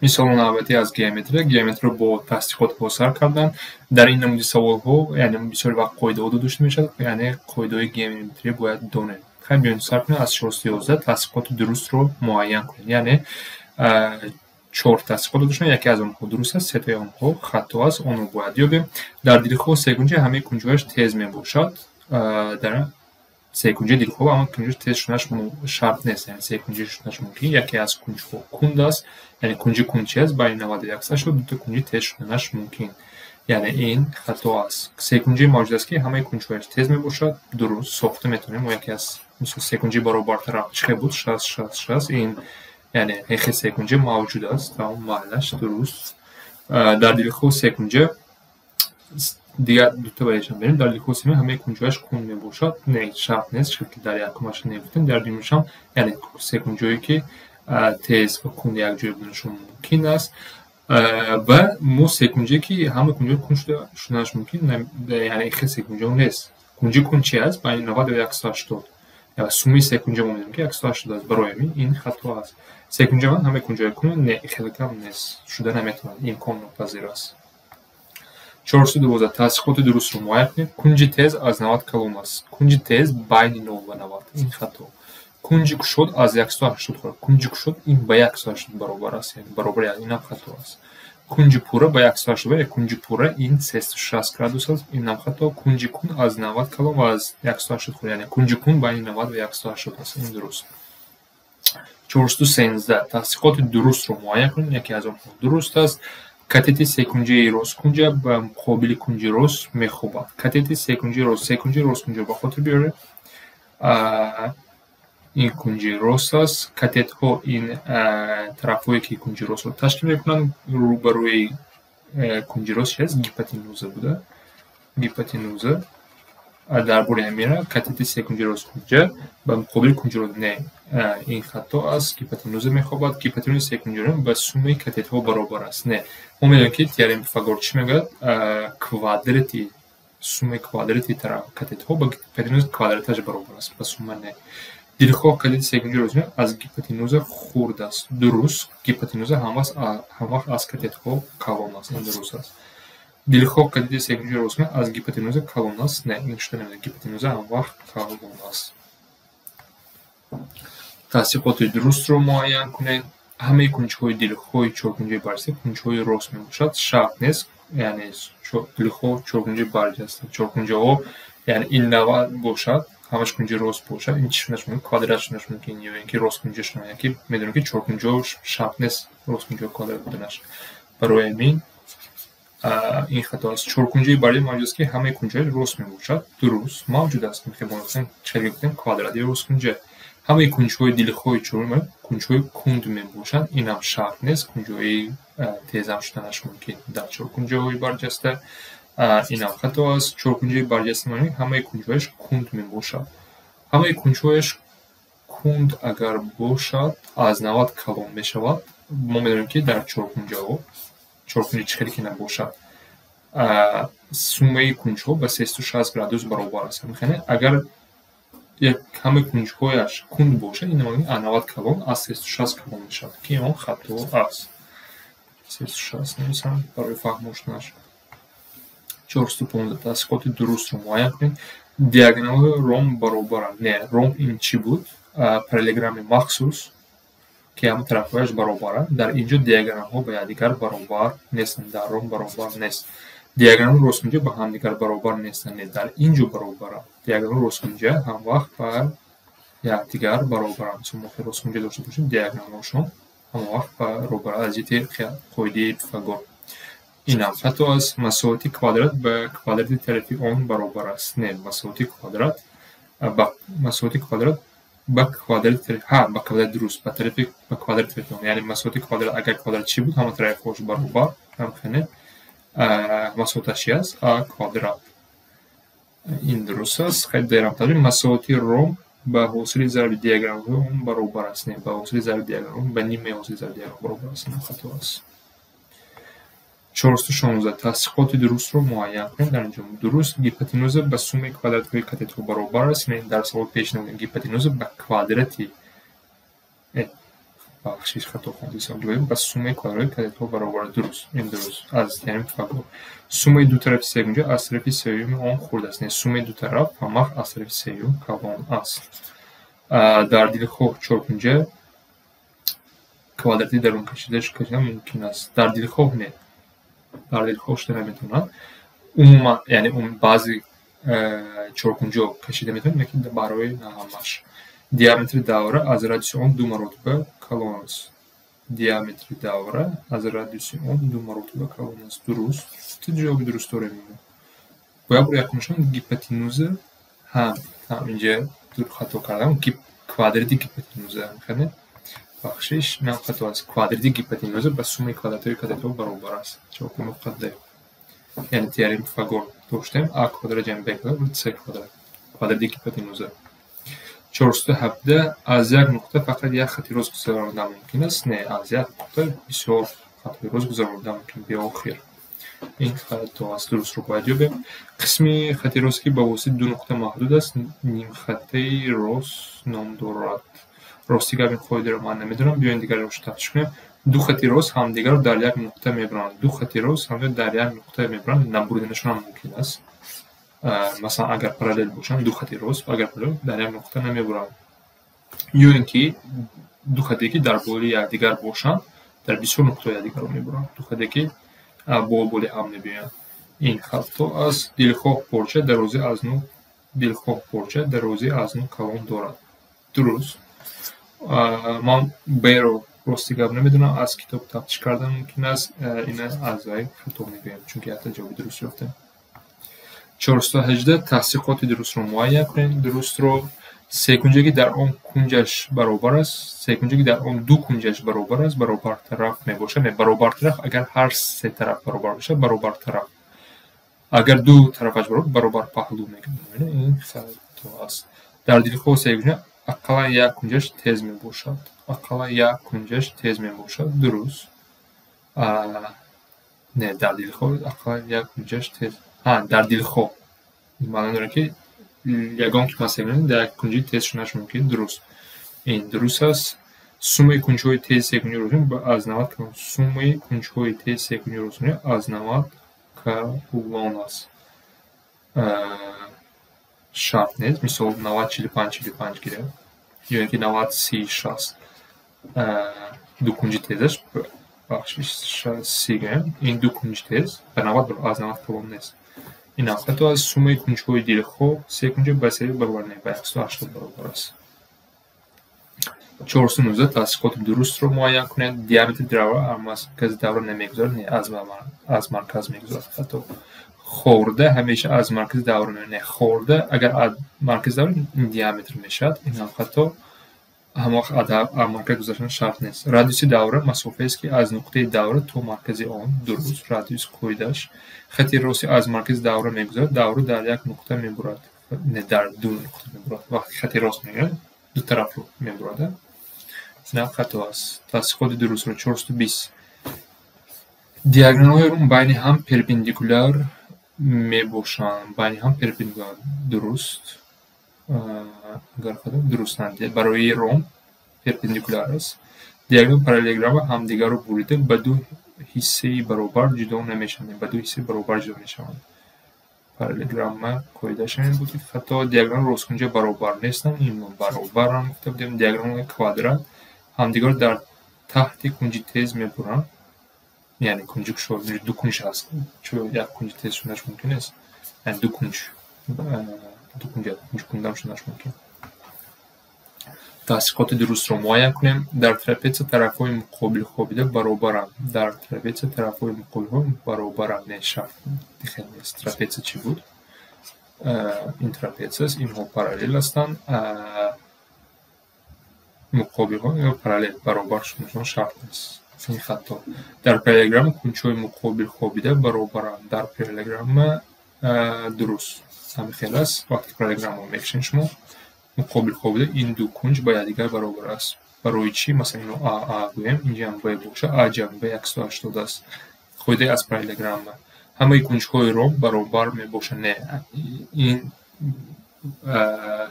مثال نوبتی از گیومتری رو با تصدیقات پاسر کردن. در این نمودی سوال ها یعنی بسیار وقت قاعده ها داشته میشد، یعنی قاعده های گیومتری باید دونه. خیلی بیاین سر کنیم از 411 تصدیقات درست رو معین کنیم. یعنی 4 تصدیقات داشتن، یکی از اونها درست است، 3 تا اونها خطا است، اون رو باید یابیم. در دیدگاه سه‌گونجه همه کنجکاوش تیز می باشد. در سه‌گونجه دیدگاه اما کنجکاوش تیز شدنش شرط نیست، یعنی سه‌گونجه شدنش ممکن یکی از کنجکاو کند است، یعنی کنجی کند است بین 91 شد دو تا کنجی تیز شدنش ممکن، یعنی این خطا است. سه‌گونجه موجود است که همه کنجکاوش تیز می باشد، درست ساخته میتونیم و یکی از مثل سه‌گونجه برابرتر چه بود 60 این یعنی هیچ سه‌گونجه موجود است و اون محلش درست. در دیدگاه سه‌گونجه دیگر دو تا برایشان بریم. در دیدگاه سه‌گونجه همه کنجکاوش کند می باشد، نه شرط نیست، چون که در یکمش نمی‌گفتیم. در دیمش هم یعنی سه‌گونجه‌ای که تیز و کند یک جای بودنشون ممکن است و مو سه‌گونجه‌ای که همه کنجکاو کند شدنش ممکن، یعنی هیچ سه‌گونجه نیست. کنجی کند چی است؟ بین 90 و 180. یا سومی سه‌گونجه ما می‌دونیم که 180 است. برای این خطا است. سه‌گونجه من همه کنجکاو کند نه خیلی کم نیست، شده نمیتونه، امکان ناپذیر است. 412 تصدیقات درست رو معین کنید. کنج تیز از 90 کلون است. کنج تیز بین 0 و 90 این خطا. کنج کشود از 180 خورد. کنج کشود این به 180 برابر است، یعنی برابر این هم خطا است. کنج پوره به 180 و کنج پوره این 360 گرادوس است، این هم خطا. کنج کند از 90 کلون و از 180 خورد، یعنی کنج کند بین 90 و 180 است، این درست. 413 تصدیقات درست رو معین کنید. یکی از آنها درست است. کاتت سه‌گونجه راست کنجه به مقابل کنج راست میخوابد. کاتت سه‌گونجه راست کنجه به خاطر بیاره. این کنج راست است. کاتت ها این طرفایی که کنج راست رو تشکیل میکنن. روبروی کنج راست هست گیپاتینوزه بوده. گیپاتینوزه درباره میره. کاتت سه‌گونجه راست کنجه به مقابل کنج راست نه، این خطا است. گیپاتینوزه میخوابد. گیپاتینوز سه‌گونجه به سوم کاتت ها برابر است. نه، ما میدونیم که تئورم پیثاگور چی میگه؟ کوادراتی سوم کوادراتی طرف کاتت ها با گیپاتینوز کوادراتش برابر است، به سوم نه. دیدگاه کاتت سه‌گونجه راست از گیپاتینوزه خورد است، درست. گیپاتینوزه هم وقت از کاتت ها کلان است، این درست است. دیدگاه کاتت سه‌گونجه راست از گیپاتینوزه کلان است، نه، این شده نمیده. گیپاتینوزه هم وقت کلان است. تصدیقات درست رو معین کنید. همه کنجکاوی دیدگاه چهارکنجه برجسته کنجکاوی راست میباشد، شرط نیست، یعنی دیدگاه چهارکنجه برجسته چهارکنجه ها یعنی این 90 باشد، همش کنجه راست باشد، این چی شدنش ممکن؟ کوادرات شدنش ممکن، یا اینکه راست کنجه شدن، یکی میدونیم که چهارکنجه ها شرط نیست راست کنجه کوادرات بودنش. برای این خطا است. چهارکنجه برای موجود است که همه کنجه راست میباشد، درست موجود است. که ما گفتیم چه گفتیم؟ کوادراتی راست کنجه. همه کنجکاوی دیدگاه چهارم کنجکاوی کند میباشند، این هم شرط نیست. کنجکاوی تیز هم شدنش ممکن در چهارکنجه برجسته، این هم خطا است. چهارکنجه برجسته معنی همه کنجکاویش کند میباشد. همه کنجکاویش کند اگر باشد از 90 کلون میشود. ما میدونیم که در چهارکنجه چخیلی که نباشد سومه کنجه ها به 360 گرادوس برابر است. میخوانه اگر یک همه کنجکاویش کند باشه، این معنی 90 کلون از 360 کلون میشود که اون خطا است. 360 نمیسن برای فهموشنش. 415 تصدیقات درست رو معین کنید. دیاگونال روم برابر نه، روم این چی بود؟ پارالگرام مخصوص که همه طرفایش برابره. در اینجا دیاگونال ها به یکدیگر برابر نیستند، در روم برابر نیست. دیاگونال راست کنجه به هم دیگر برابر نیستند، در اینجا برابره. دیاگونال راست کنجه هم وقت بر یکدیگر برابرند. مثلا ما که راست کنجه داشته باشیم دیاگونالشون هم وقت برابر از جهت قاعده پیثاگور. این هم خطا است. مساوات کوادرات به کوادرات طرفی آن برابر است، نه، مساوات کوادرات به کوادرات به کوادرات درست به طرف به کوادرات طرف آن، یعنی مساوات کوادرات اگر کوادرات چی بود همه طرف خودش برابر هم خنه مساواتش است کوادرات، این درست است. خیلی دیرم تدریم مساوات روم به حاصل ضرب دیاگونال اون برابر است، نه، به حاصل ضرب دیاگونال به نیمه حاصل ضرب دیاگونال برابر است، این خطا است. 416 تصدیقات درست رو معین کنید. در اینجا درست گیپاتینوزه به سوم کوادرات های کاتت ها برابر است، یعنی در سوال پیش نمودیم گیپاتینوزه به کوادراتی بخشش خطا خوندی ساگیم بس سومه کارهای کدتو برابر درست این درست از یعنی فاگو سومه دو طرف سوم از طرف سوم اون خورده است نه سومه دو طرف همه از طرف سوم کلان است در دیل خو چورپنجه کواdraتی درون کشیدن ممکن است در دیل خو نه در دیل خوش نمیتونن عموما یعنی اون بعضی چورپنجه کشیده میتونن لیکن برای نه همش دیامتر دوره از رادیوس اون دو مرتبه کلان است دیامتر دوره از رادیوس اون دو مرتبه کلان است درست تو جواب درست داره میگم باید buraya konuşalım hipotenuzu هم اینجا دور خطا کردم که کوادراتی hipotenuzu میخواد بخشش نه خطا است کوادراتی hipotenuzu با سوم کوادرات‌های کدتو برابر است چون مقدار یعنی تئورم فیثاگور داشتیم a kvadrat جمع b kvadrat c kvadrat کوادراتی hipotenuzu 417 از یک نقطه فقط یک خط راست گذراندن ممکن است نه از یک نقطه بسیار خط راست گذراندن ممکن به آخر این خط است درست رو باید یابیم قسمی خط راست که با واسطه دو نقطه محدود است نیم خطی راست نام دارد راستی که خود رو من نمیدونم بیاین دیگر روش تفتیش کنیم دو خط راست همدیگر رو در یک نقطه میبرند دو خط راست همدیگر در یک نقطه میبرند نبردنشون هم ممکن است مثلا اگر پارالل باشن دو خط راست اگر پارالل در یک نقطه نمیبرند یا اینکه دو خطی که در بالی یکدیگر باشن در بسیار نقطه یکدیگر رو میبرند دو خطی که بالی هم نمیان این خطا از دلخواه پارچه درازی از نو دلخواه پارچه درازی از نو کلان دارد درست من بی رو راستی گپ نمیدونم از کتاب تفتیش کردم ممکن است این از خطا میگویم چون که حتی جواب درست یافتم 418 تحقیقات درست رو معین کنیم درست رو سه کنجی در آن کنجش برابر است سه کنجی در آن دو کنجش برابر است برابر طرف میباشه نه برابر طرف اگر هر سه طرف برابر باشه برابر طرف اگر دو طرفش برابر پهلو میگن این خطا است در دیل خود سه کنجی اقلا یک کنجش تیز میباشد اقلا یک کنجش تیز میباشد درست نه در دیل خود اقلا یک کنجش تیز در دیل خود معنی داره که یگان که مثلا در کنجی تیز شدنش ممکن درست این درست است سوم کنجهای تیز سه کنجی روزون از 90 کلان سوم کنجهای تیز سه کنجی روزون از 90 کلان است شرط نیست مثال 90 45 گیره یا اینکه 90 36 دو کنجی تیزش بخشش 30 گرم این دو کنجی تیز به 90 از 90 کلان نیست این خطا از سوم کنجهای دیل خو سه کنجه به سه برابر نه به 180 برابر است 419 تحقیقات درست رو معین کنید دیامتر دوره مرکز دوره نمیگذارد نه از مرکز میگذارد خطا خورده همیشه از مرکز دوره نه خورده اگر از مرکز دوره دیامتر میشد این هم خطا هموقت از مرکز گذاشتن شرط نیست رادیوس دوره مسافه است که از نقطه دوره تا مرکز آن درست رادیوس کویدش خط راستی از مرکز دوره میگذارد دوره در یک نقطه میبرد نه در دو نقطه میبرد وقتی خط راست میگه دو طرف رو میبرد نه خطا است تحقیقات درست رو 420 دیاگرام های رو بین هم پرپندیکولار میباشند بین هم پرپندیکولار درست درستند برای روم پرپندیکولار است دیاگرام پارالگرام همدیگر رو بریده به دو حصه برابر جدا نمیشوند به دو حصه برابر جدا میشوند پارالگرام کویدش این بود خطا دیاگرام راستکنجه برابر نیستند این برابر هم گفته بودیم دیاگرام کوادرات همدیگر در تحت کنجی تیز میبرند یعنی کنجی شد دو کنج هست چون یک کنج تیز شدنش ممکن است یعنی دو کنج کندم شدنش ممکن تحقیقات درست رو معین کنیم در ترپیچ طرف‌های مقابل خوابیده برابرند در ترپیچ طرف‌های مقابل برابرند نه شرط دیگه نیست ترپیچ چی بود این ترپیچ است اینها پارالل هستند مقابل ها یا پارالل برابر شدنشون شرط نیست این خطا در پارالگرام کنج‌های مقابل خوابیده برابرند در پارالگرام درست همین خیلی است وقتی پارالگرام رو میکشین شما مقابل خوابیده این دو کنج با یکدیگر برابر است برای چی مثلا اینو A گویم اینجا هم باید باشه A جمع 180 است خوده از پارالگرام همه کنج‌های رو برابر میباشه نه این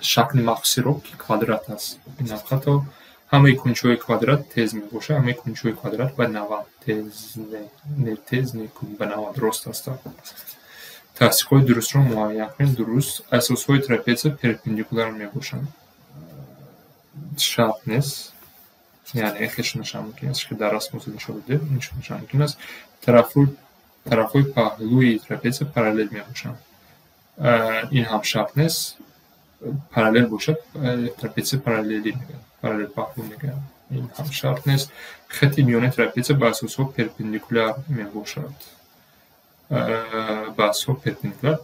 شکل مخصوصی رو که کوادرات است این خطا همه کنجهای کوادرات تیز می باشه. همه کنجهای کوادرات به 90 تیز نیکون به 90 درست است. تصحیح درست رو معاین کنید. درست اساسهای ترپیز پرپندیکولار می باشند. sharpness yani eşit nişan makinesi که در اسم نشان میده نشان ممکن است طرفای پهلوی ترپیز پارالل می باشند. این هم sharpness پارالل باشه ترپیز پاراللی میگن پارالل پهلو میگن. این هم sharpness خط میان ترپیز به اساس پرپندیکولار می باشد. به اساس پرپندیکولار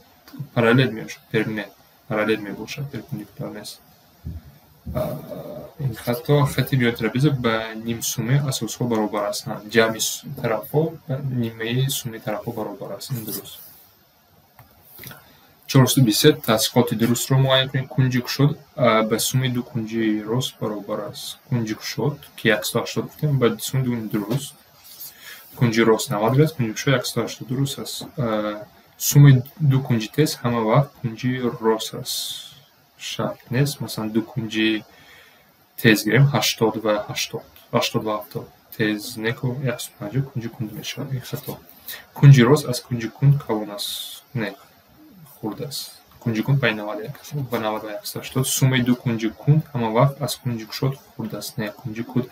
پارالل می باشد. پارالل می باشد پرپندیکولار نیست. این خطی میان ترپیز به نیم سومه اساس ها برابر هستند. جمع طرف ها نیمه سومه طرف ها برابر هستند. درست. 420 تصحیحات درست رو معاین کنید. کنجی شد به سومه دو کنجی راست برابر است. کنجی شد که 180 گفتیم به سومه دو درست. کنجی راست 90 است. کنجی شد 180 درست است. سومه دو کنجی تیز همه وقت کنجی راست است. شرط نیست. مثلا دو کنجی تیز گیریم 80 و 80 80 و 70 تیز نیکو 150 کنجی کند میشه. این خطا. کنجی راست از کنجی کند کلان است. نه خورد است. کنجی کند به 90 و 180. سومه دو کنجی کند همه وقت از کنجی شد خورد است. نه کنجی کند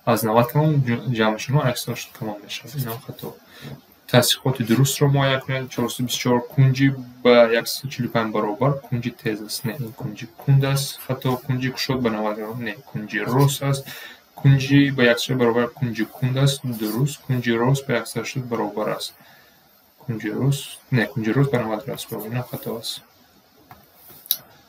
از 90 کمان جمعشون 180 کمان میشه. این هم خطا. تصحیحات درست رو معاین کنید. 424 کنجی به 145 برابر کنجی تیز است. نه این کنجی کند است. خطا. کنجی شد به 90 نه کنجی راست است. کنجی به 180 برابر کنجی کند است. درست. کنجی راست به 180 برابر است. کنجی راست نه کنجی راست به 90 است. این خطا است.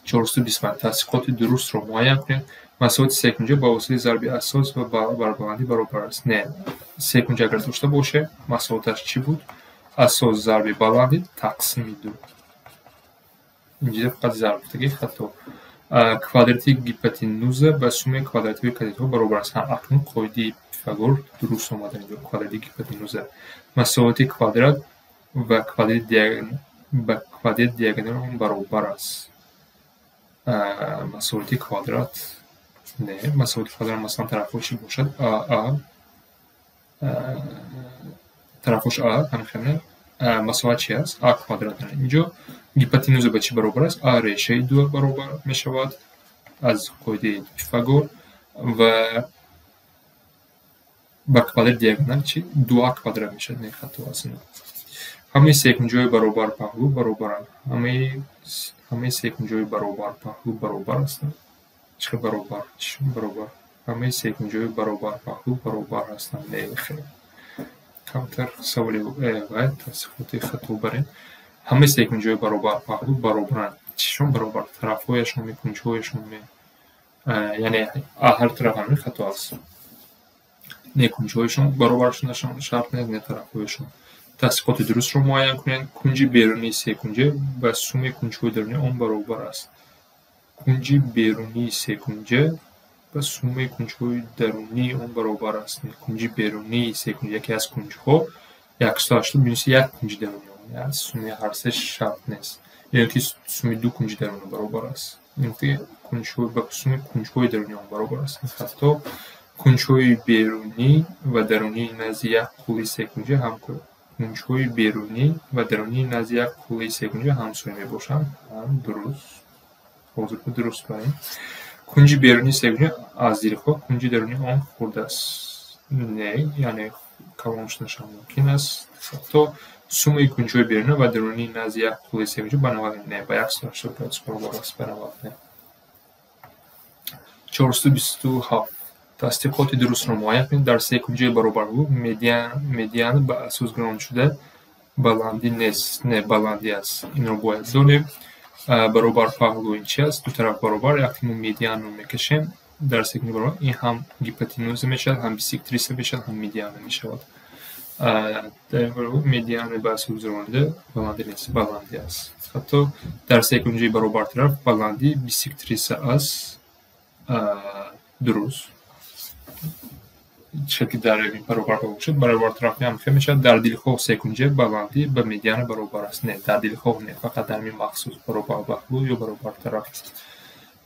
425 تصحیحات درست رو معاین کنید. مساوات سه کنجه با واسطه ضرب اساس و برابری برابر است. نه سه کنجه اگر داشته باشه مساواتش چی بود؟ اساس ضرب بلندی تقسیم 2. اینجا فقط ضرب بودگی خطا. کвадрати гипотенуза به سوم کвадратی کاتیتو برابر است. هم اکنون قاعده پیثاگور درست اومده اینجا. کвадрати гипотенуза مساوات کوادرات و کвадрат دیاگونال برابر است. مساوات کوادرات نه مساوات کوادرات مثلا طرفش باشد طرفش همین مساوات چی است؟ کوادرات. اینجا گیپاتینوزا به چی برابر است؟ ریشه 2 برابر می شود از قاعده پیثاگور و با کوادرات دیاگونال چی 2 کوادرات میشه. نه خطا است. همه سه کنجهای برابر پهلو برابرند. همه سه کنجهای برابر پهلو برابر هستند. چه برابر؟ همه سه کنجهای برابر پهلو برابر هستند. نه خیر. کمتر سوالی باید تصحیحات خطا برین. همه سه کنجهای برابر پهلو برابرند. چشون برابر؟ طرفهایشون کنجهایشون یعنی هر طرف همین خطا است. نه کنجهایشون برابرشون شرط نیست. نه طرفهایشون. تصحیحات درست رو معاین کنید. کنجی بیرونی سه کنجه به سوم کنجهای درونی آن برابر است. کنجی بیرونی سه کنجه به سوم کنجهای درونی آن برابر است. کنجی بیرونی سه کنجه یکی از کنجها 180 بینویسی یک کنجی درونی آن یعنی سوم هر سه شرط نیست. یعنی که سوم دو کنجی درونی برابر است. یعنی که کنجهای به سوم کنجهای درونی آن برابر است. حتی کنجهای بیرونی و درونی نزد یک کلی سه کنجه هم کنجهای بیرونی و درونی نزد یک کلی سه کنجه همسایه می باشند. درست. حاضر بود درست کنیم. کنجی بیرونی سه کنجه از زیر خود کنجی درونی آن خورده است. نه یعنی کلانش نشان ممکن است. حتی سوم کنجهای بیرونی و درونی نزد یک کلی سه کنجه بنابراین نه با 180 برابر است. بنابراین نه. 427 تصدیقات درست رو معاین کنید. در سه کنجه برابر بود میدیان به اساس گران شده بلندی نیست. نه بلندی است. این رو باید داریم. برابر پهلو این چی است؟ دو طرف برابر وقتی ما میدیان رو میکشیم در سه کنجه برابر این هم گیپاتینوز میشد هم بیسیکتریس میشد هم میدیان میشود. در برابر میدیان به اساس گرانده بلندی نیست. بلندی است. حتی در سه کنجه برابر طرف بلندی بیسیکتریس است. درست. شکل در این برابر باشد برابر طرفی هم خیلی میشد. در دلخواه سه کنجه بلندی به میدیان برابر است. نه در دلخواه نه فقط در این مخصوص برابر پهلو یا برابر طرف.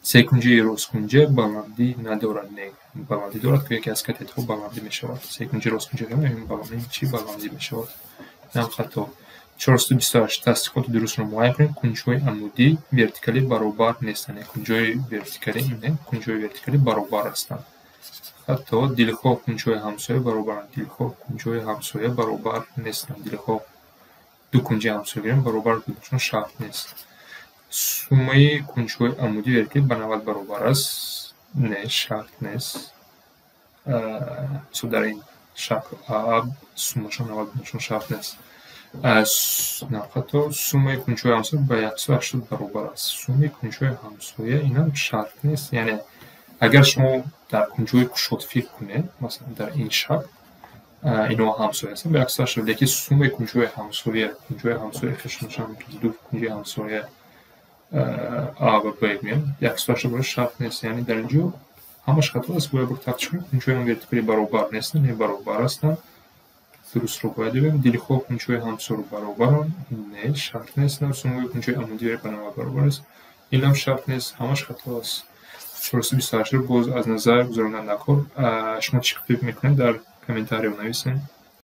سه کنجه راست کنجه بلندی ندارد. نه баланди дорад ки яке аз катетҳо баландӣ мешавад. Секунҷи росткунҷиро мебинем баландии чӣ баландӣ мешавад. Инам хато. 428 тасдиқоти дурустро муайян кунед. Кунҷҳои амудӣ вертикалӣ баробар нестанд. Кунҷҳои вертикалӣ ин кунҷҳои вертикалӣ баробар ҳастанд. Хато дилхоҳ кунҷҳои ҳамсоя баробаранд. Дилхоҳ кунҷҳои ҳамсоя баробар нестанд. Дилхоҳ ду кунҷи ҳамсоя гирем баробар будашон шарт нест. Суммаи кунҷҳои амудӣ вертикалӣ ба 90 баробар аст. Не, шарт нест. Мисол дар ин шакл А суммашон 90 будашон шарт нест. Хато суммаи кунҷҳои ҳамсоя ба 180 баробар аст. Суммаи кунҷҳои ҳамсоя инам шарт нест. Яъне агар шумо дар кунҷҳои кушод фикр кунед, масалан дар ин шакл инҳо ҳамсоя ҳастанд ба 180, лекин суммаи кунҷҳои ҳамсоя хешонашон ду кунҷи ҳамсоя А ва Б меён 180 барои шарт нест. Яъне дар инҷо ҳамаш хато аст. Бояд бор тафтиш кунем. Кунҷҳои вертикалӣ баробар нестанд, не баробар ҳастанд. Дурустро бояд бибинем. Дилхоҳ кунҷҳои ҳамсоро баробаранд. Не, шарт нест. Суммаи кунҷҳои амудӣ ба 90 баробар аст. Инам шарт нест. Ҳамаш хато аст. 428 боз аз назар гузарондан накор. Шумо чӣ фикр мекунед? Дар комментариё нависед.